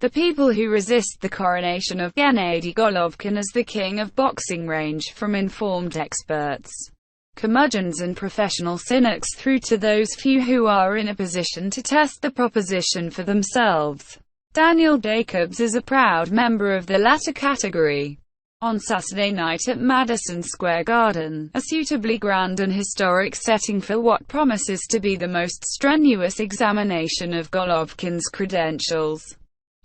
The people who resist the coronation of Gennady Golovkin as the king of boxing range from informed experts, curmudgeons and professional cynics through to those few who are in a position to test the proposition for themselves. Daniel Jacobs is a proud member of the latter category. On Saturday night at Madison Square Garden, a suitably grand and historic setting for what promises to be the most strenuous examination of Golovkin's credentials,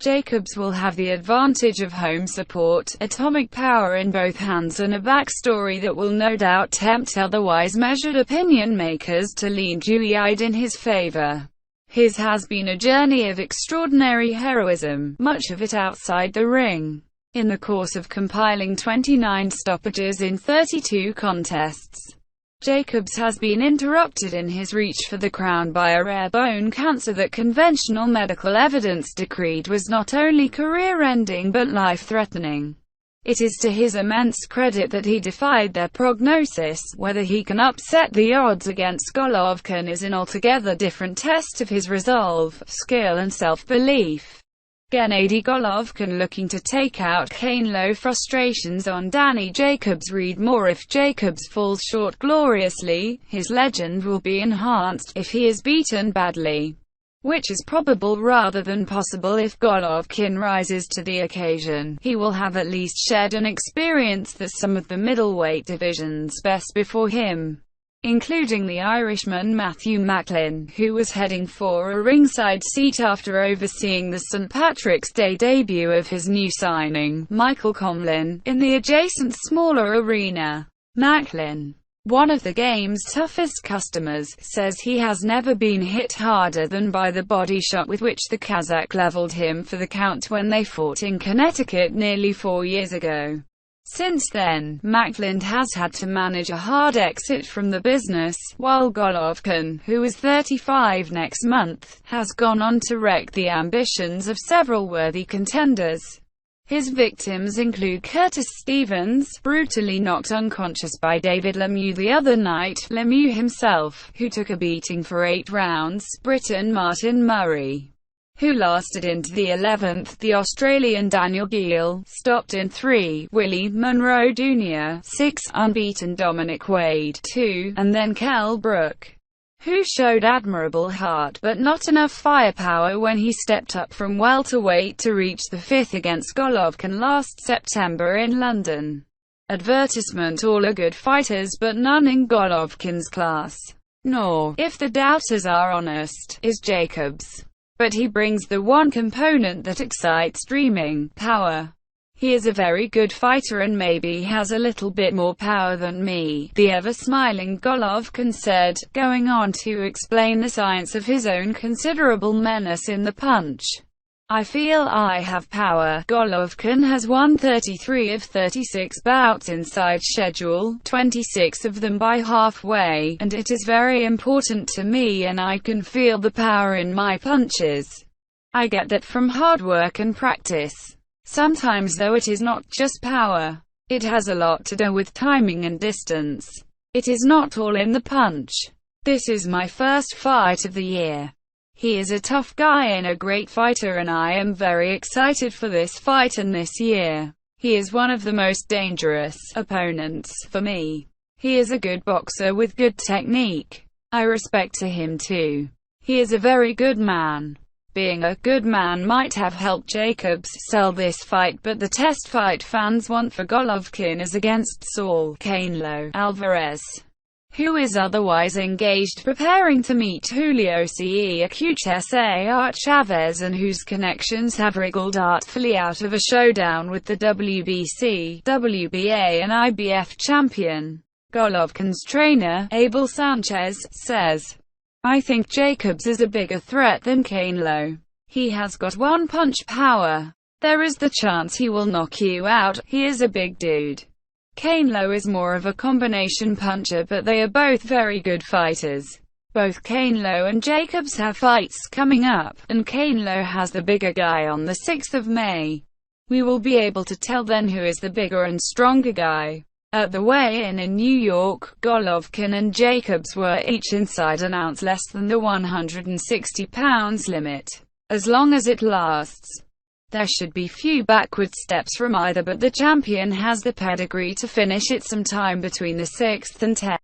Jacobs will have the advantage of home support, atomic power in both hands, and a backstory that will no doubt tempt otherwise measured opinion makers to lean dewy-eyed in his favor. His has been a journey of extraordinary heroism, much of it outside the ring. In the course of compiling 29 stoppages in 32 contests, Jacobs has been interrupted in his reach for the crown by a rare bone cancer that conventional medical evidence decreed was not only career-ending but life-threatening. It is to his immense credit that he defied their prognosis. Whether he can upset the odds against Golovkin is an altogether different test of his resolve, skill and self-belief. Gennady Golovkin looking to take out Canelo frustrations on Danny Jacobs. Read more. If Jacobs falls short gloriously, his legend will be enhanced. If he is beaten badly, which is probable rather than possible, if Golovkin rises to the occasion, he will have at least shared an experience that some of the middleweight division's best before him, including the Irishman Matthew Macklin, who was heading for a ringside seat after overseeing the St. Patrick's Day debut of his new signing, Michael Comlin, in the adjacent smaller arena. Macklin, one of the game's toughest customers, says he has never been hit harder than by the body shot with which the Kazakh leveled him for the count when they fought in Connecticut nearly 4 years ago. Since then, Macklin has had to manage a hard exit from the business, while Golovkin, who is 35 next month, has gone on to wreck the ambitions of several worthy contenders. His victims include Curtis Stevens, brutally knocked unconscious by David Lemieux the other night, Lemieux himself, who took a beating for 8 rounds, Briton Martin Murray, who lasted into the 11th, the Australian Daniel Geale, stopped in 3, Willie Monroe Jr., 6, unbeaten Dominic Wade, 2, and then Kell Brook, who showed admirable heart but not enough firepower when he stepped up from welterweight to reach the 5th against Golovkin last September in London. Advertisement: all are good fighters but none in Golovkin's class. Nor, if the doubters are honest, is Jacobs. But he brings the one component that excites dreaming: power. He is a very good fighter and maybe has a little bit more power than me, the ever-smiling Golovkin said, going on to explain the science of his own considerable menace in the punch. I feel I have power. Golovkin has won 33 of 36 bouts inside schedule, 26 of them by halfway, and it is very important to me and I can feel the power in my punches. I get that from hard work and practice. Sometimes though it is not just power. It has a lot to do with timing and distance. It is not all in the punch. This is my first fight of the year. He is a tough guy and a great fighter and I am very excited for this fight and this year. He is one of the most dangerous opponents for me. He is a good boxer with good technique. I respect to him too. He is a very good man. Being a good man might have helped Jacobs sell this fight, but the test fight fans want for Golovkin is against Saul Canelo Alvarez, who is otherwise engaged preparing to meet Julio Cesar Chavez and whose connections have wriggled artfully out of a showdown with the WBC, WBA and IBF champion. Golovkin's trainer, Abel Sanchez, says, I think Jacobs is a bigger threat than Canelo. He has got one-punch power. There is the chance he will knock you out. He is a big dude. Canelo is more of a combination puncher, but they are both very good fighters. Both Canelo and Jacobs have fights coming up, and Canelo has the bigger guy on the 6th of May. We will be able to tell then who is the bigger and stronger guy. At the weigh-in in New York, Golovkin and Jacobs were each inside an ounce less than the 160 pounds limit. As long as it lasts. There should be few backward steps from either, but the champion has the pedigree to finish it sometime between the 6th and 10th.